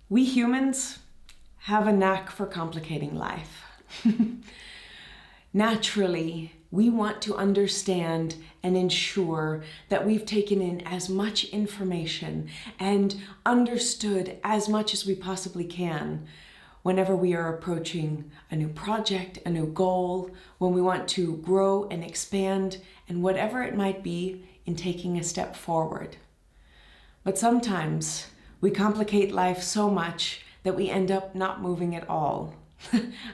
We humans have a knack for complicating life. Naturally, we want to understand and ensure that we've taken in as much information and understood as much as we possibly can whenever we are approaching a new project, a new goal, when we want to grow and expand, and whatever it might be in taking a step forward. But sometimes we complicate life so much that we end up not moving at all.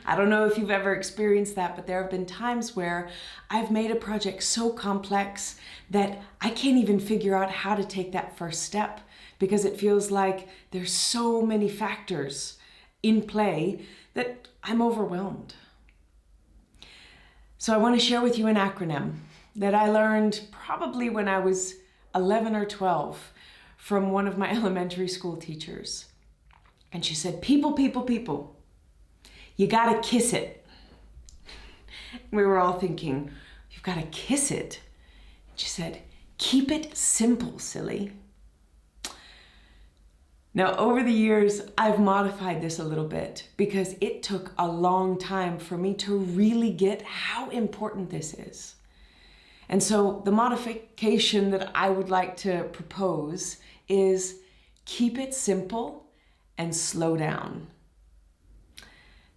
I don't know if you've ever experienced that, but there have been times where I've made a project so complex that I can't even figure out how to take that first step because it feels like there's so many factors in play that I'm overwhelmed. So I want to share with you an acronym that I learned probably when I was 11 or 12 from one of my elementary school teachers. And she said, people, people, people, you gotta kiss it. We were all thinking, you've gotta kiss it. She said, keep it simple, silly. Now, over the years, I've modified this a little bit because it took a long time for me to really get how important this is. And so the modification that I would like to propose is keep it simple and slow down.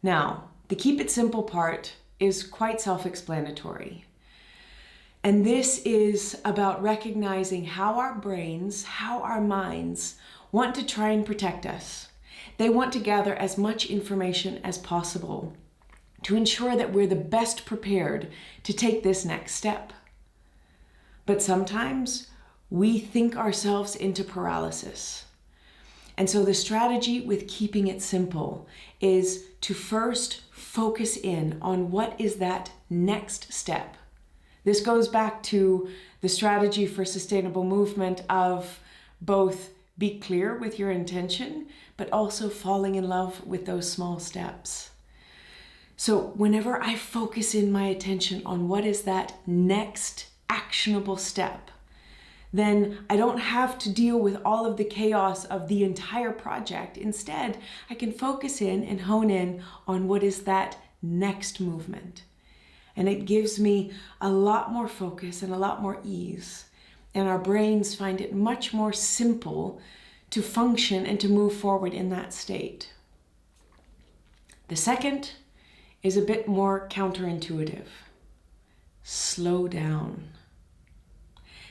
Now, the keep it simple part is quite self-explanatory. And this is about recognizing how our brains, how our minds want to try and protect us. They want to gather as much information as possible to ensure that we're the best prepared to take this next step. But sometimes we think ourselves into paralysis. And so the strategy with keeping it simple is to first focus in on what is that next step. This goes back to the strategy for sustainable movement of both be clear with your intention, but also falling in love with those small steps. So whenever I focus in my attention on what is that next actionable step, then I don't have to deal with all of the chaos of the entire project. Instead, I can focus in and hone in on what is that next movement. And it gives me a lot more focus and a lot more ease. And our brains find it much more simple to function and to move forward in that state. The second is a bit more counterintuitive. Slow down.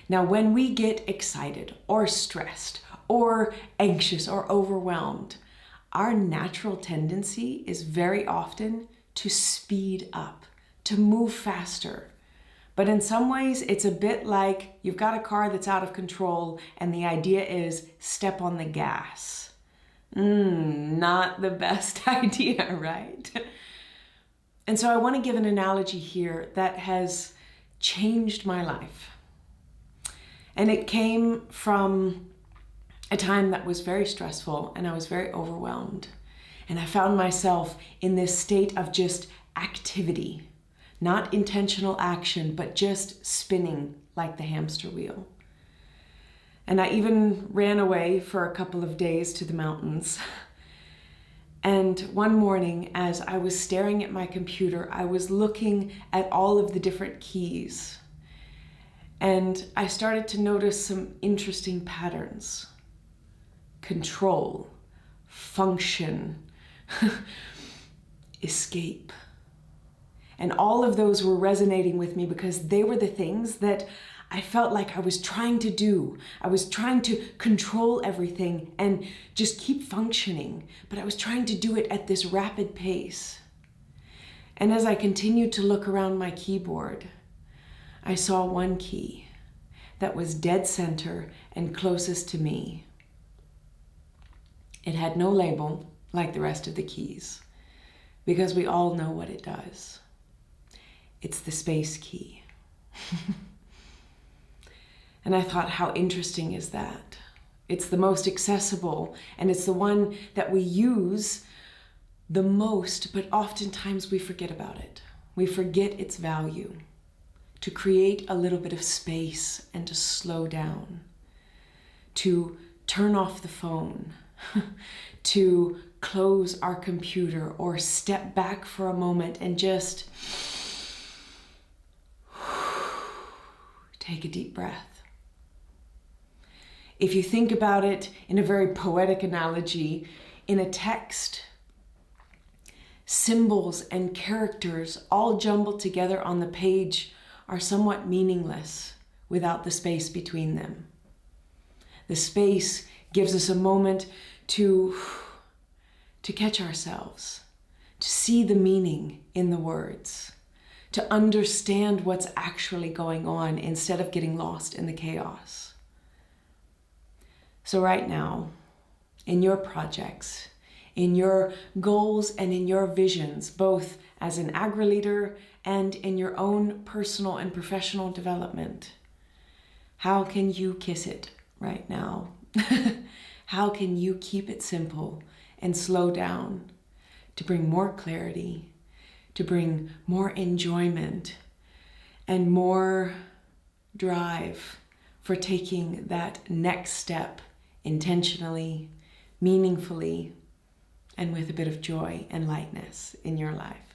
Now, when we get excited or stressed or anxious or overwhelmed, our natural tendency is very often to speed up, to move faster. But in some ways, it's a bit like you've got a car that's out of control and the idea is step on the gas. Not the best idea, right? And so I want to give an analogy here that has changed my life. And it came from a time that was very stressful and I was very overwhelmed. And I found myself in this state of just activity, not intentional action, but just spinning like the hamster wheel. And I even ran away for a couple of days to the mountains. And one morning, as I was staring at my computer, I was looking at all of the different keys. And I started to notice some interesting patterns. Control, function, escape. And all of those were resonating with me because they were the things that I felt like I was trying to do. I was trying to control everything and just keep functioning, but I was trying to do it at this rapid pace. And as I continued to look around my keyboard, I saw one key that was dead center and closest to me. It had no label like the rest of the keys because we all know what it does. It's the space key. And I thought, how interesting is that? It's the most accessible and it's the one that we use the most, but oftentimes we forget about it. We forget its value. To create a little bit of space and to slow down, to turn off the phone, to close our computer, or step back for a moment and just take a deep breath. If you think about it in a very poetic analogy, in a text, symbols and characters all jumbled together on the page are somewhat meaningless without the space between them. The space gives us a moment to catch ourselves, to see the meaning in the words, to understand what's actually going on instead of getting lost in the chaos. So right now, in your projects, in your goals and in your visions, both as an agri-leader and in your own personal and professional development, how can you kiss it right now? How can you keep it simple and slow down to bring more clarity, to bring more enjoyment and more drive for taking that next step intentionally, meaningfully, and with a bit of joy and lightness in your life?